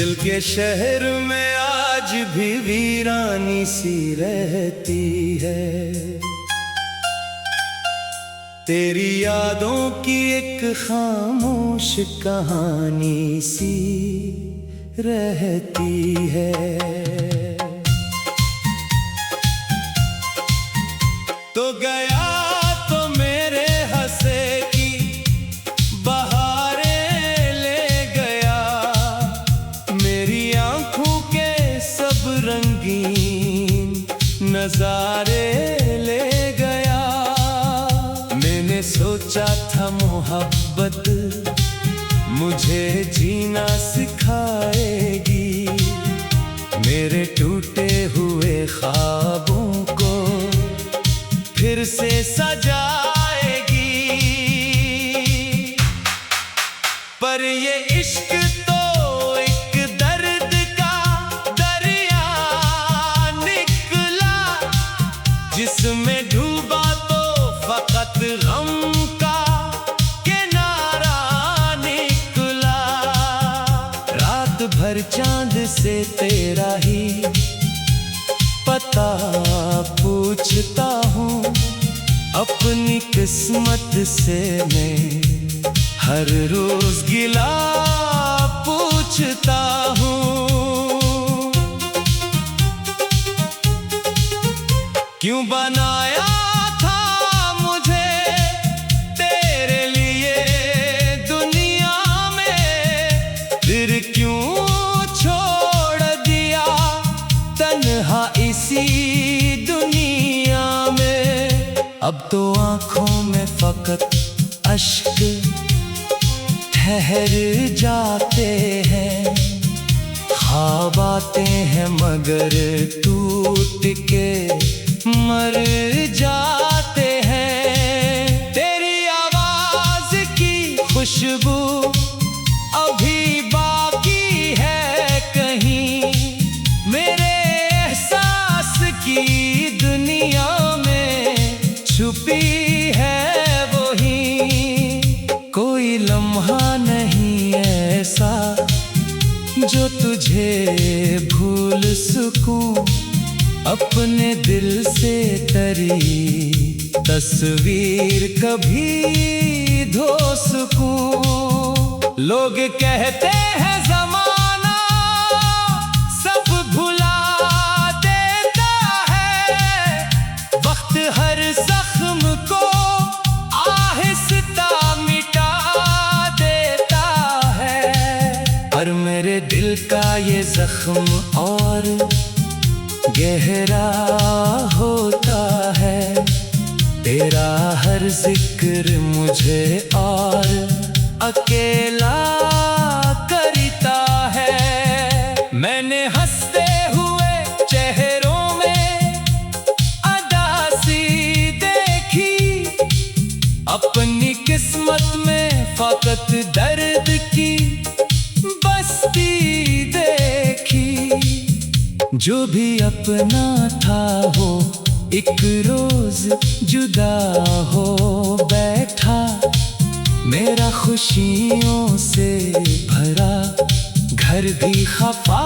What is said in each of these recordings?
दिल के शहर में आज भी वीरानी सी रहती है। तेरी यादों की एक खामोश कहानी सी रहती है। तो गया तो मेरे हंसे की बहारें ले गया, मेरी आंखों के सब रंगीन नजारे ले गया। मैंने सोचा था मोहब्बत मुझे जीना सिखाएगी, मेरे टूटे हुए ख्वाबों को फिर से सजाएगी। पर ये इश्क तो एक दर्द का दरिया निकला, जिसमें डूबा तो फकत गम का किनारा निकला। रात भर चांद से तेरा ही पता पूछता हूँ, अपनी किस्मत से मैं हर रोज गिला पूछता हूँ। क्यों बनाया था मुझे तेरे लिए दुनिया में, फिर क्यों छोड़ दिया तन्हा इसी दुनिया में। अब तो आंखों में फकत अश्क ठहर जाते हैं, ख्वाब आते हैं मगर टूट के मर जाते हैं। तेरी आवाज की खुशबू अभी बाकी है कहीं, मेरे एहसास की दुनिया में छुपी है वही। कोई लम्हा नहीं ऐसा जो तुझे भूल सकूं, अपने दिल से तेरी तस्वीर कभी धो सकूं। लोग कहते हैं ज़माना सब भुला देता है, वक्त हर जख्म को आहिस्ता मिटा देता है। पर मेरे दिल का ये जख्म और गहरा होता है, तेरा हर जिक्र मुझे और अकेला करता है। मैंने हंसते हुए चेहरों में अदासी देखी, अपनी किस्मत में फकत दर्द की बस्ती देखी। जो भी अपना था वो एक रोज जुदा हो बैठा, मेरा खुशियों से भरा घर भी खफा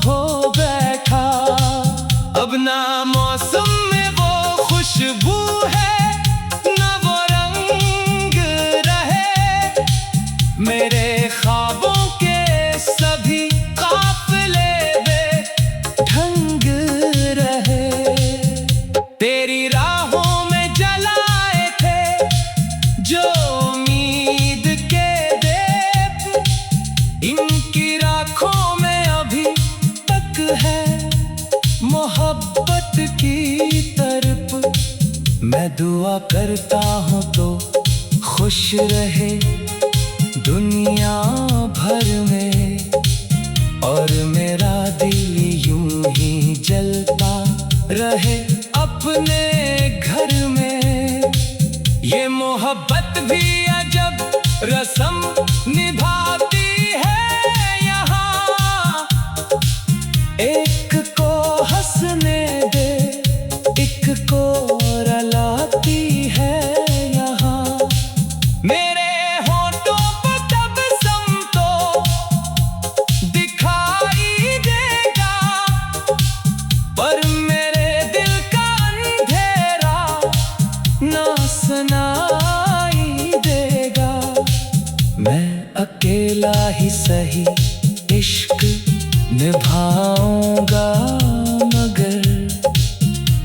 हो बैठा। अब ना मौसम में वो खुशबू है, ना वो रंग रहे, मेरे ख्वाबों के सभी काफिले बेढंग रहे। तेरी राहों में जलाए थे जो उम्मीद के दीप, इनकी राखों में अभी तक है मोहब्बत की तरफ। मैं दुआ करता हूँ तो खुश रहे दुनिया भर में, और मेरा दिल यूं ही जलता रहे अपने घर में। ये मोहब्बत भी अजब रस्म निभाती है यहाँ, एक को हंसने दे एक को रुलाती है यहाँ। मेरे होठों पर तबस्सुम तो दिखा सही इश्क निभाऊंगा, मगर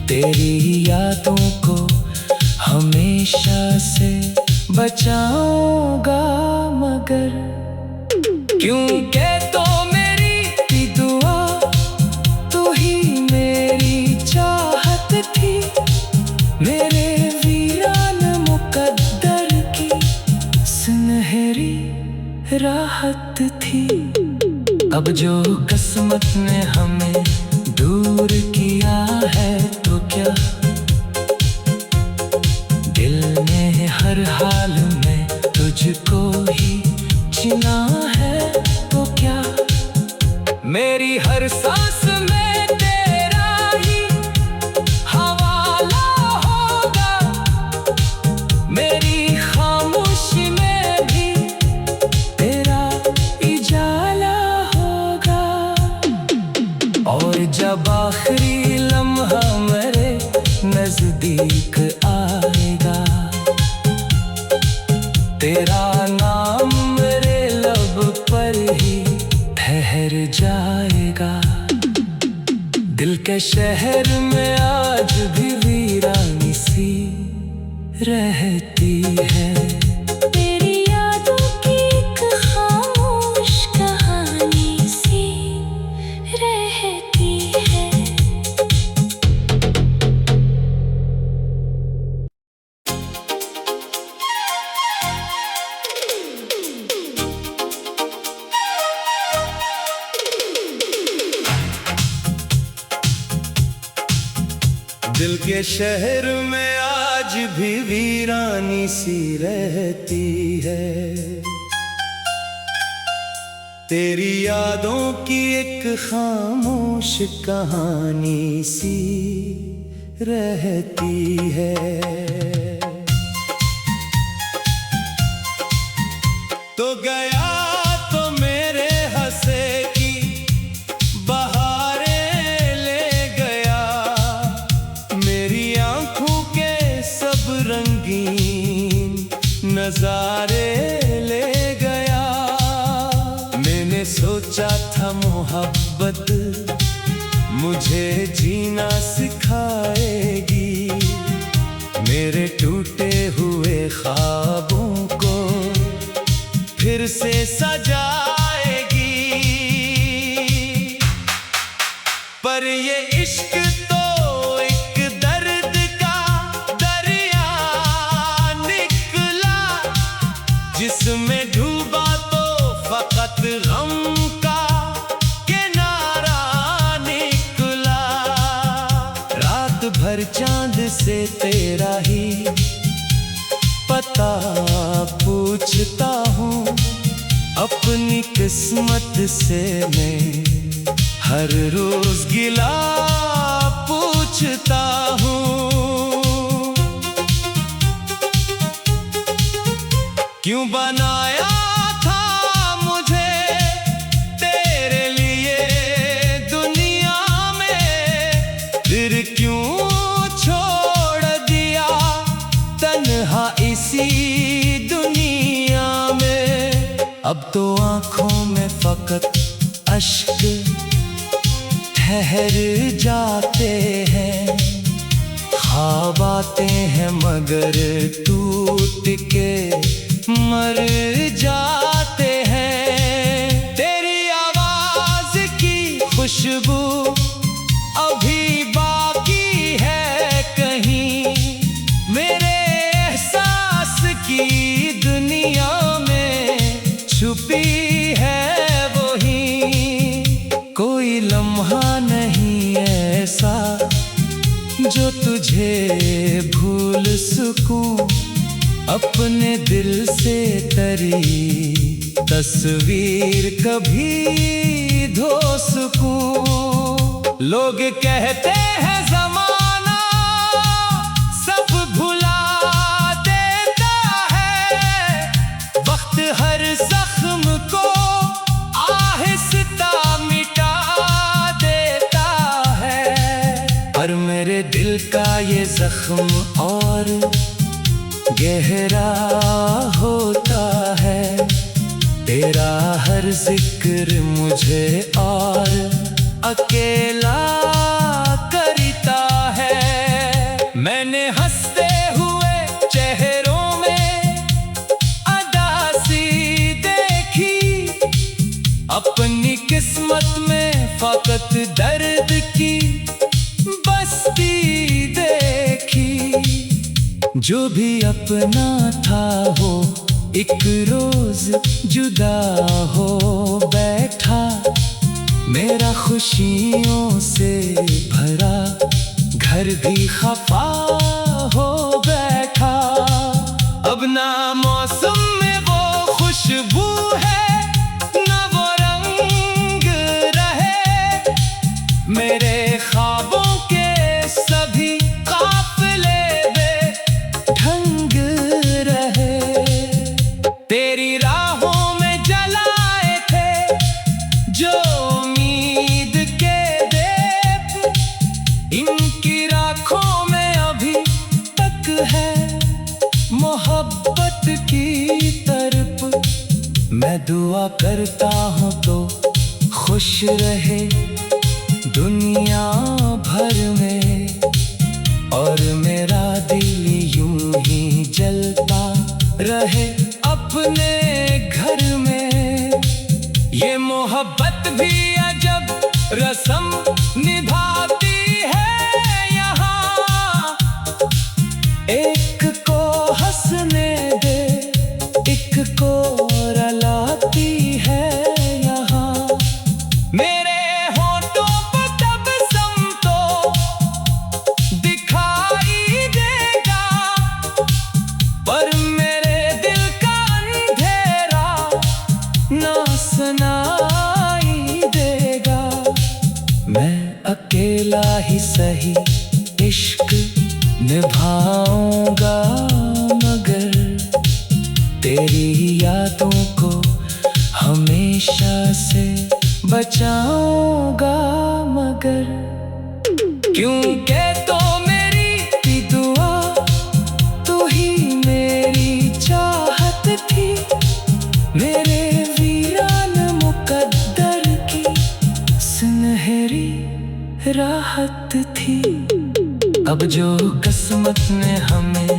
तेरी यादों को हमेशा से बचाऊंगा, मगर क्योंकि तो मेरी दुआ तू ही मेरी चाहत थी, मेरे वीरान मुकद्दर की सुनहरी राहत थी। अब जो किस्मत ने हमें दूर किया है तो क्या, दिल ने हर हाल में तुझको ही चुना है तो क्या, मेरी हर सांस में तेरा ही हवाला होगा, मेरी खामोशी में भी तेरा इजाला होगा। और जब आखिरी लम्हा मेरे नजदीक आएगा, तेरा नाम मेरे लब पर ही ठहर जाएगा। दिल के शहर में आज भी वीरानी सी रहती है, तेरी यादों की एक खामोश कहानी सी रहती है। दिल के शहर में आज भी वीरानी सी रहती है, तेरी यादों की एक खामोश कहानी सी रहती है। तो गया तो मेरे हंसे की बहारें ले गया, मेरी आंखों के सब रंगीन नजारे ले गया। मैंने सोचा था मोहब्बत मुझे जीना सिखाएगी, मेरे टूटे हुए ख्वाबों को फिर से सजाएगी। पर ये इश्क तो एक दर्द का दरिया निकला, जिसमें डूबा तो फकत गम का किनारा निकला। रात भर चांद से तेरा ही पता पूछता हूँ, अपनी किस्मत से मैं हर रोज गिला पूछता हूँ। क्यों बनाया था मुझे तेरे लिए दुनिया में, फिर क्यों छोड़ दिया तन्हा इसी दुनिया में। अब तो आँखों में फकत अश्क ठहर जाते हैं, ख्वाब आते हैं मगर टूट के मर जाते हैं। तेरी आवाज की खुशबू अभी बाकी है कहीं, मेरे एहसास की दुनिया में छुपी है वही। कोई लम्हा नहीं ऐसा जो तुझे भूल सकूं, अपने दिल से तेरी तस्वीर कभी धो सकूं। लोग कहते हैं ज़माना सब भुला देता है, वक्त हर जख्म को आहिस्ता मिटा देता है। पर मेरे दिल का ये जख्म और गहरा होता है, तेरा हर जिक्र मुझे और अकेला करता है। मैंने हंसते हुए चेहरों में अदासी देखी, अपनी किस्मत में फकत दर्द की बस्ती देखी। जो भी अपना था वो एक रोज जुदा हो बैठा, मेरा खुशियों से भरा घर भी खफा हो बैठा। अब ना मौसम में वो खुशबू है, ना वो रंग रहे। मेरे ख्वाबों के सभी काफिले बेढंग रहे। तेरी राहों में जलाए थे जो उम्मीद के दीप, इनकी राखों में अभी तक है मोहब्बत की तरफ। मैं दुआ करता हूँ तो खुश रहे दुनिया भर में, और मेरा दिल यूं ही जलता रहे अपने घर में। ये मोहब्बत भी अजब रस्म निभाती है यहाँ, एक को हंसने दे एक को रुलाती है यहाँ। मेरे होठों पर तबस्सुम तो दिखाई देगा, पर मेरे दिल का अंधेरा ना सुनाई देगा। मैं अकेला ही सही इश्क निभाऊंगा, मगर तेरी यादों को हमेशा से बचाऊंगा। मगर क्योंकि तो मेरी दुआ तू ही मेरी चाहत थी, मेरे वीरान मुकद्दर की सुनहरी राहत थी। अब जो किस्मत ने हमें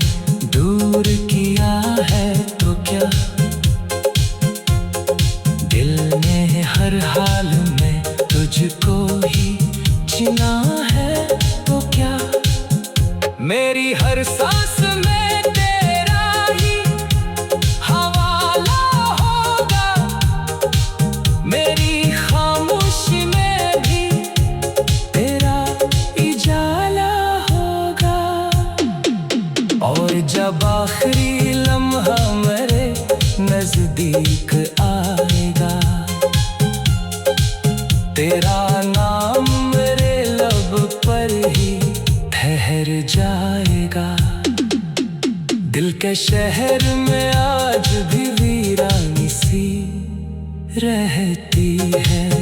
दूर किया है तो क्या, दिल ने हर हाल में तुझको ही जीना है तो क्या। मेरी हर सांस में तेरा ही हवाला होगा, मेरी खामोशी में भी तेरा इजाला होगा। और जब आखिरी लम्हा मेरे नजदीक आएगा, तेरा नाम मेरे लब पर ही ठहर जाएगा। दिल के शहर में आज भी वीरानी सी रहती है।